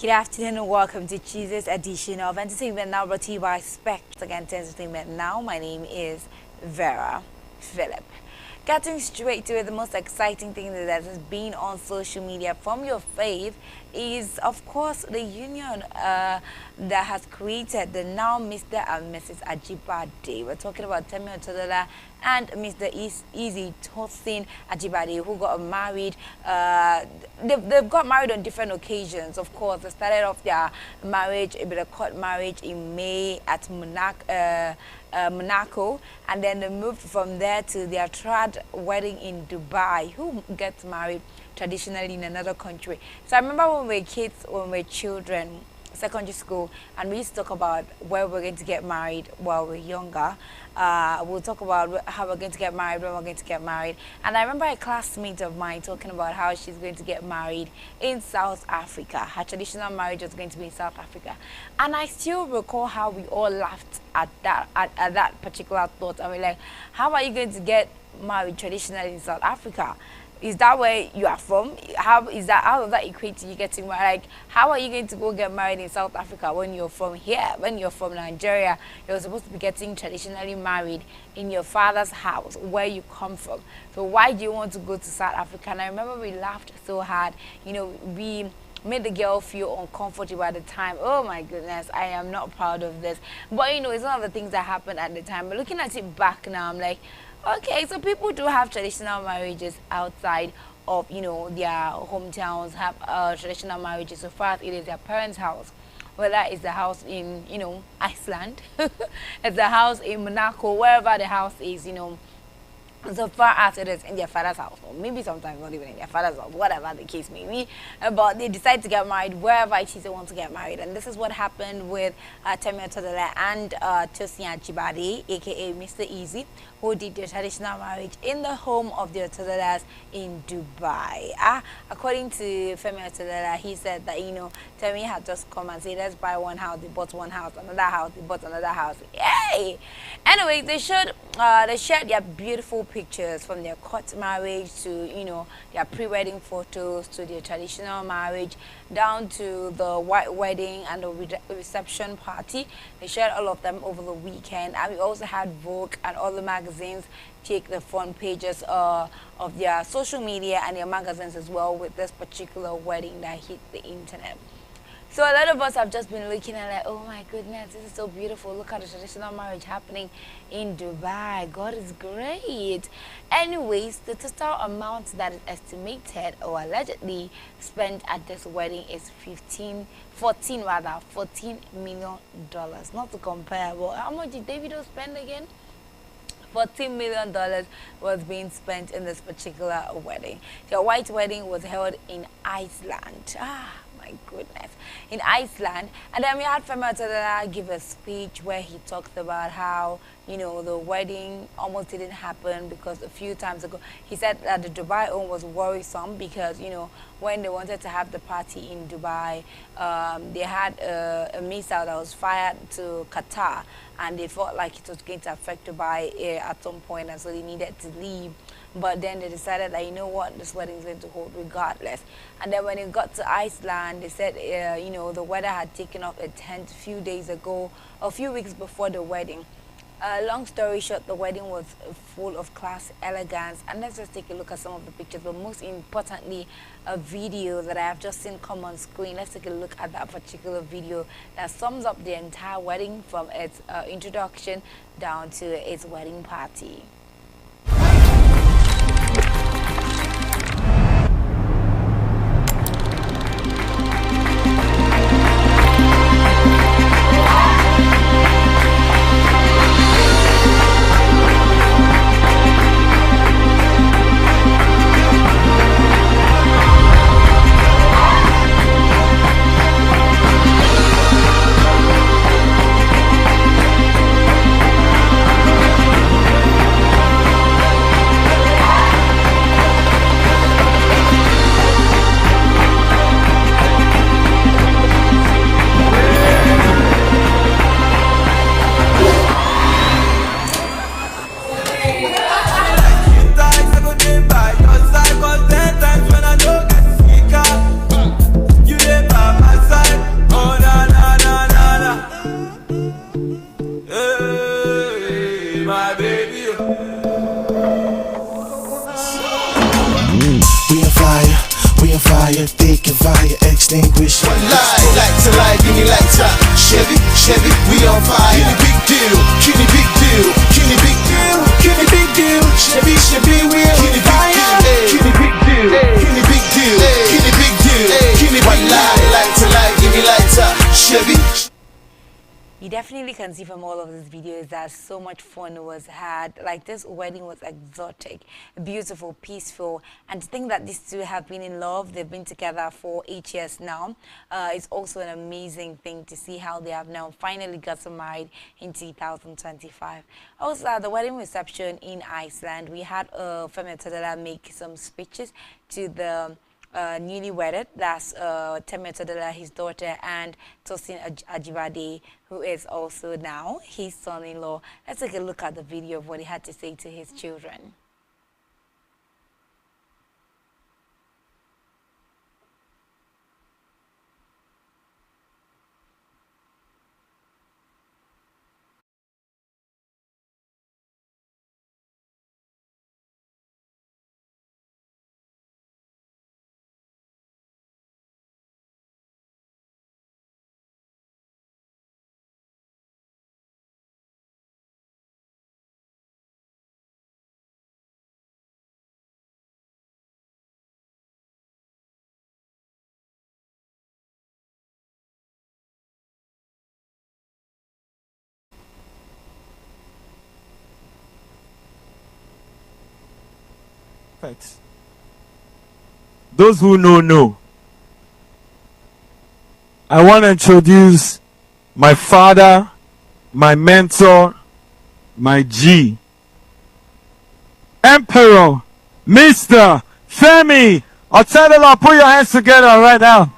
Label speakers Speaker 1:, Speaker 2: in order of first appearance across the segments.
Speaker 1: Good afternoon and welcome to Tuesday's edition of Entertainment Now, brought to you by Spect Against Entertainment Now. My name is Vera Philip. Getting straight to it, the most exciting thing that has been on social media from your fave is, of course, the union that has created the now Mr. and Mrs. Ajibade. We're talking about Temi Otodola and Mr. Easy Tosin Ajibade, who got married. They've got married on different occasions. Of course, they started off their marriage, a bit of court marriage in May at Monaco, and then they moved from there to their trad wedding in Dubai. Who gets married traditionally in another country? So I remember when we were kids, when we were children, secondary school, and we used to talk about where we're going to get married while we're younger. We'll talk about how we're going to get married, when we're going to get married. And I remember a classmate of mine talking about how she's going to get married in South Africa. Her traditional marriage was going to be in South Africa. And I still recall how we all laughed at that particular thought. I mean, like, how are you going to get married traditionally in South Africa? Is that where you are from? How does that equate to you getting married? Like, how are you going to go get married in South Africa when you're from here? When you're from Nigeria, you're supposed to be getting traditionally married in your father's house, where you come from. So why do you want to go to South Africa? And I remember we laughed so hard. You know, we made the girl feel uncomfortable at the time. Oh my goodness, I am not proud of this. But you know, it's one of the things that happened at the time. But looking at it back now, I'm like, okay, so people do have traditional marriages outside of, you know, their hometowns, have traditional marriages so far as it is their parents' house. Whether it's the house in, you know, Iceland, it's the house in Monaco, wherever the house is, you know, so far as it is in their father's house, or maybe sometimes not even in their father's house, whatever the case may be, but they decide to get married wherever it is they want to get married. And this is what happened with Temi Otodola and Tosin Ajibade, aka Mr. Easy, who did their traditional marriage in the home of the Otodolas in Dubai. According to Femi Otodola, he said that, you know, Temi had just come and said, let's buy one house. They bought one house, another house, they bought another house. Yay! Anyway, they shared their beautiful pictures from their court marriage to, you know, their pre-wedding photos to their traditional marriage, down to the white wedding and the reception party. They shared all of them over the weekend. And we also had Vogue and other magazines take the front pages of their social media and their magazines as well with this particular wedding that hit the internet. So a lot of us have just been looking at like, oh my goodness, this is so beautiful. Look at the traditional marriage happening in Dubai. God is great. Anyways, the total amount that is estimated or allegedly spent at this wedding is $14 million. Not to compare, but how much did Davido spend again? $14 million was being spent in this particular wedding. The white wedding was held in Iceland. My goodness, in Iceland. And then we had Femi Otodola give a speech where he talked about how, you know, the wedding almost didn't happen because a few times ago he said that the Dubai own was worrisome because, you know, when they wanted to have the party in Dubai, they had a missile that was fired to Qatar, and they felt like it was going to affect Dubai at some point, and so they needed to leave. But then they decided that, you know what, this wedding is going to hold regardless. And then when it got to Iceland, they said, you know, the weather had taken off a tent a few days ago, a few weeks before the wedding. Long story short, the wedding was full of class, elegance, and let's just take a look at some of the pictures, but most importantly, a video that I have just seen come on screen. Let's take a look at that particular video that sums up the entire wedding from its introduction down to its wedding party.
Speaker 2: Like to lie, give me lighter. Chevy, Chevy, we on fire. Kitty big deal, kitty big deal, kitty big deal, kitty big deal. Chevy, Chevy, we on fire. Kitty big deal, kitty big deal, kitty big deal, kitty big lie. Like to lie, give me lighter. Chevy.
Speaker 1: You definitely can see from all of these videos that so much fun was had. Like, this wedding was exotic, beautiful, peaceful, and to think that these two have been in love, they've been together for 8 years now, it's also an amazing thing to see how they have now finally gotten married in 2025. Also, at the wedding reception in Iceland, we had Femi Tadala make some speeches to the newly wedded. That's Temi Todola, his daughter, and Tosin Ajibade, who is also now his son-in-law. Let's take a look at the video of what he had to say to his children.
Speaker 3: Those who know. I want to introduce my father, my mentor, my G, Emperor, Mr. Femi Otedola. Put your hands together right now.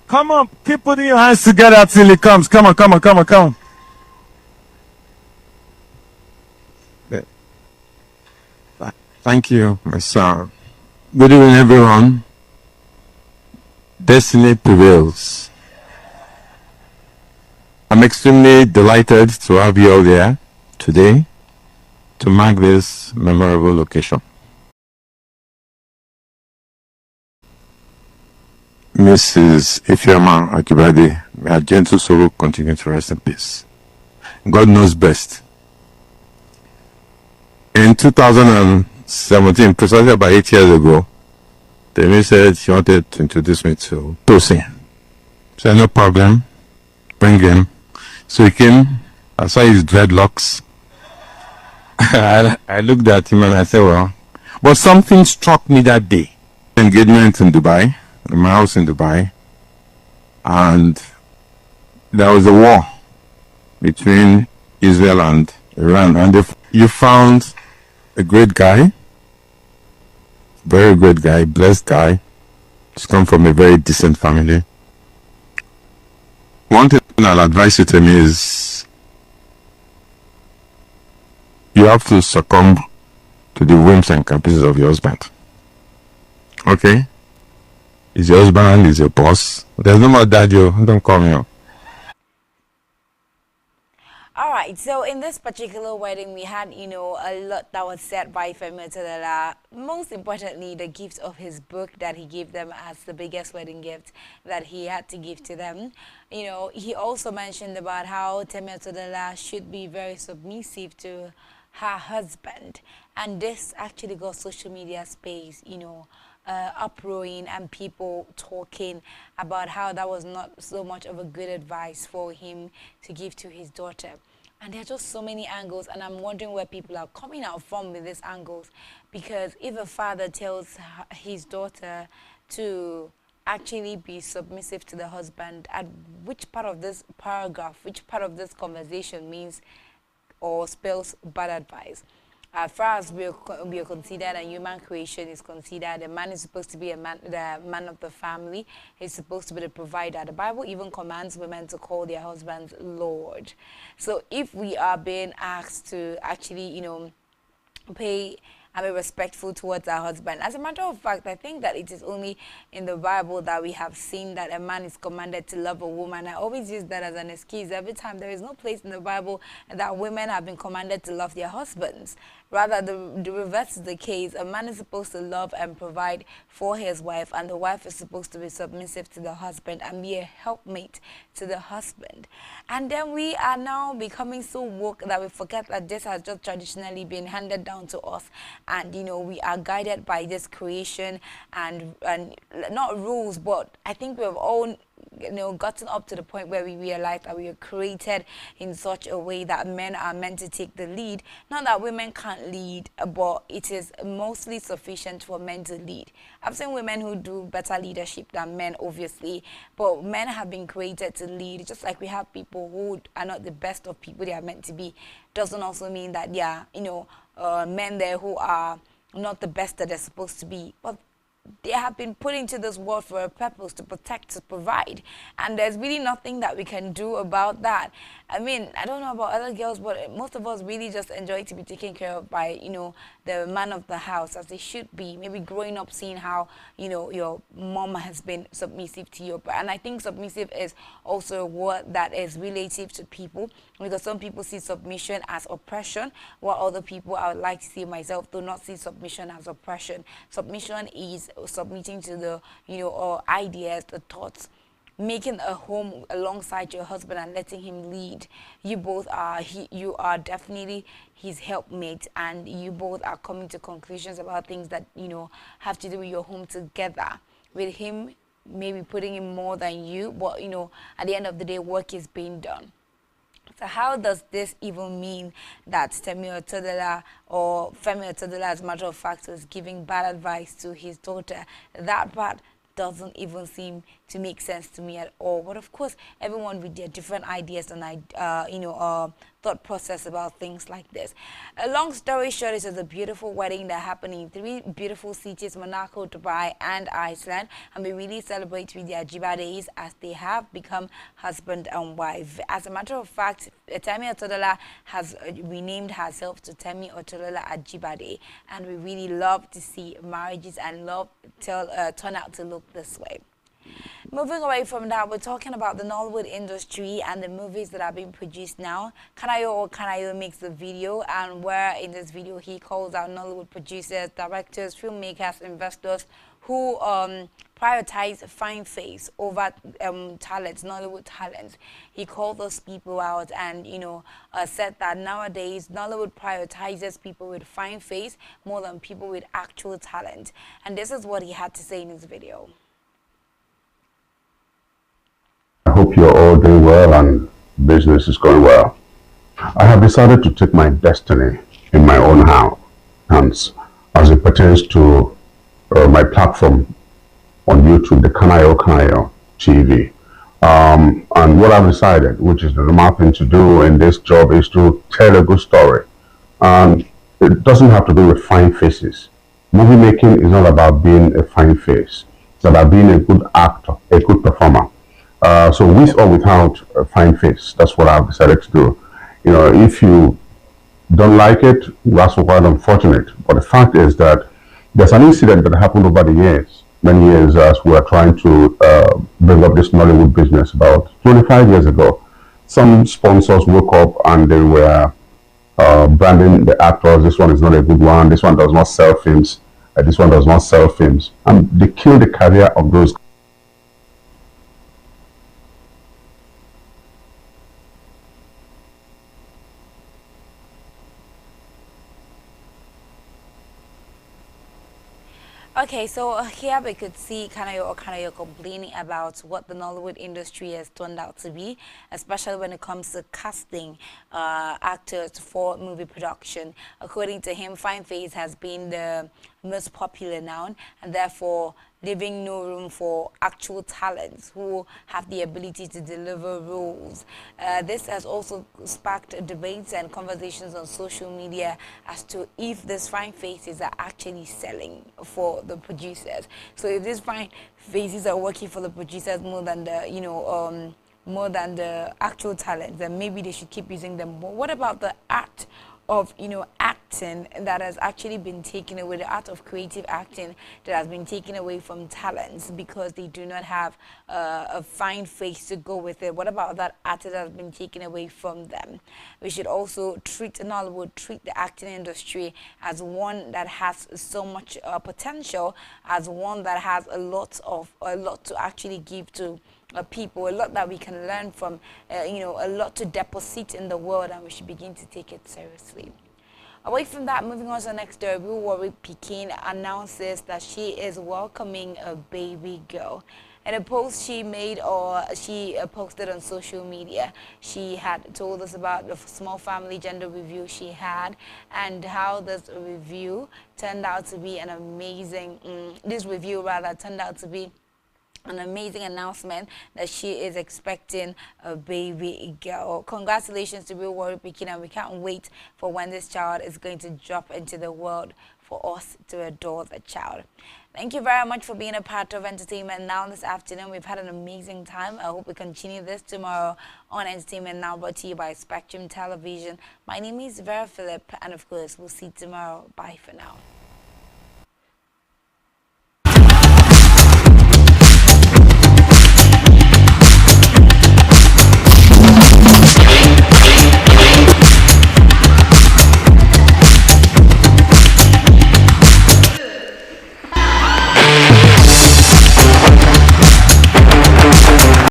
Speaker 3: Come on, keep putting your hands together till he comes. Come on.
Speaker 4: Thank you, my son. Good evening, everyone. Destiny prevails. I'm extremely delighted to have you all there today to mark this memorable occasion. Mrs. Ifeoma Akibade, may her gentle soul continue to rest in peace. God knows best. In 2017, precisely about 8 years ago, Temi said she wanted to introduce me to Tosin. So no problem, bring him. So he came, I saw his dreadlocks. I looked at him and I said, well, but something struck me that day. Engagement in Dubai, in my house in Dubai, and there was a war between Israel and Iran, and you found a great guy, very great guy, blessed guy. He's come from a very decent family. One thing I'll advise you to me is you have to succumb to the whims and caprices of your husband. Okay? He's your husband, he's your boss. There's no more dad, you don't call me up.
Speaker 1: All right, so in this particular wedding, we had, a lot that was said by Femi Otedola. Most importantly, the gift of his book that he gave them as the biggest wedding gift that he had to give to them. He also mentioned about how Femi Otedola should be very submissive to her husband. And this actually got social media space, uproaring and people talking about how that was not so much of a good advice for him to give to his daughter. And there are just so many angles, and I'm wondering where people are coming out from with these angles. Because if a father tells his daughter to actually be submissive to the husband, at which part of this paragraph, which part of this conversation means or spells bad advice? As far as we are considered and human creation is considered, the man is supposed to be the man of the family. He's supposed to be the provider. The Bible even commands women to call their husbands Lord. So if we are being asked to actually, pay and be respectful towards our husband. As a matter of fact, I think that it is only in the Bible that we have seen that a man is commanded to love a woman. I always use that as an excuse every time. There is no place in the Bible that women have been commanded to love their husbands. Rather, the reverse is the case. A man is supposed to love and provide for his wife, and the wife is supposed to be submissive to the husband and be a helpmate to the husband. And then we are now becoming so woke that we forget that this has just traditionally been handed down to us, and we are guided by this creation and not rules, but I think we have all gotten up to the point where we realize that we are created in such a way that men are meant to take the lead. Not that women can't lead, but it is mostly sufficient for men to lead. I've seen women who do better leadership than men, obviously, but men have been created to lead. Just like we have people who are not the best of people they are meant to be, doesn't also mean that men there who are not the best that they're supposed to be. But they have been put into this world for a purpose, to protect, to provide, and there's really nothing that we can do about that. I mean, I don't know about other girls, but most of us really just enjoy to be taken care of by the man of the house, as they should be. Maybe growing up seeing how your mom has been submissive to you, and I think submissive is also a word that is relative to people, because some people see submission as oppression, while other people, I would like to see myself, do not see submission as oppression. Submission is submitting to the ideas, the thoughts, making a home alongside your husband and letting him lead. You are definitely his helpmate, and you both are coming to conclusions about things that have to do with your home together, with him maybe putting in more than you, but at the end of the day, work is being done. So how does this even mean that Temi Otodola, or Femi Otodola as a matter of fact, was giving bad advice to his daughter? That part doesn't even seem to make sense to me at all. But of course, everyone with their different ideas and thought process about things like this. A long story short, it was a beautiful wedding that happened in 3 beautiful cities: Monaco, Dubai, and Iceland. And we really celebrate with their Jibades, as they have become husband and wife. As a matter of fact, Temi Otodola has renamed herself to Temi Otodola Ajibade, and we really love to see marriages and turn out to look this way. Moving away from that, we're talking about the Nollywood industry and the movies that are being produced now. Kanayo makes the video, and where in this video he calls out Nollywood producers, directors, filmmakers, investors who prioritize fine face over talents, Nollywood talents. He called those people out and said that nowadays Nollywood prioritizes people with fine face more than people with actual talent. And this is what he had to say in his video.
Speaker 5: I hope you're all doing well and business is going well. I have decided to take my destiny in my own hands as it pertains to my platform on YouTube, the Kanayo TV. And what I've decided, which is the normal thing to do in this job, is to tell a good story. And it doesn't have to do with fine faces. Movie making is not about being a fine face. It's about being a good actor, a good performer. So with or without a fine face, that's what I've decided to do. If you don't like it, that's quite unfortunate. But the fact is that there's an incident that happened over the years, many years, as we are trying to bring up this Nollywood business about 25 years ago. Some sponsors woke up and they were branding the actors. This one is not a good one. This one does not sell films. This one does not sell films. And they killed the career of those.
Speaker 1: Okay, so here we could see Kanayo complaining about what the Nollywood industry has turned out to be, especially when it comes to casting actors for movie production. According to him, fine face has been the most popular noun, and therefore leaving no room for actual talents who have the ability to deliver roles. This has also sparked debates and conversations on social media as to if these fine faces are actually selling for the producers. So if these fine faces are working for the producers more than the actual talent, then maybe they should keep using them. But what about the art of acting that has actually been taken away, the art of creative acting that has been taken away from talents because they do not have a fine face to go with it. What about that art that has been taken away from them? We should also treat Nollywood, treat the acting industry as one that has so much potential, as one that has a lot to actually give to people, a lot that we can learn from, a lot to deposit in the world, and we should begin to take it seriously. Away from that, moving on to the next story, Real Warri Pekin announces that she is welcoming a baby girl. In a post she made, or she posted on social media, she had told us about the small family gender review she had and how this review turned out to be an amazing, this review rather turned out to be an amazing announcement that she is expecting a baby girl. Congratulations to Real Warri Pekin, and we can't wait for when this child is going to drop into the world for us to adore the child. Thank you very much for being a part of Entertainment Now this afternoon. We've had an amazing time. I hope we continue this tomorrow on Entertainment Now, brought to you by Spectrum Television. My name is Vera Philip, and of course, we'll see you tomorrow. Bye for now.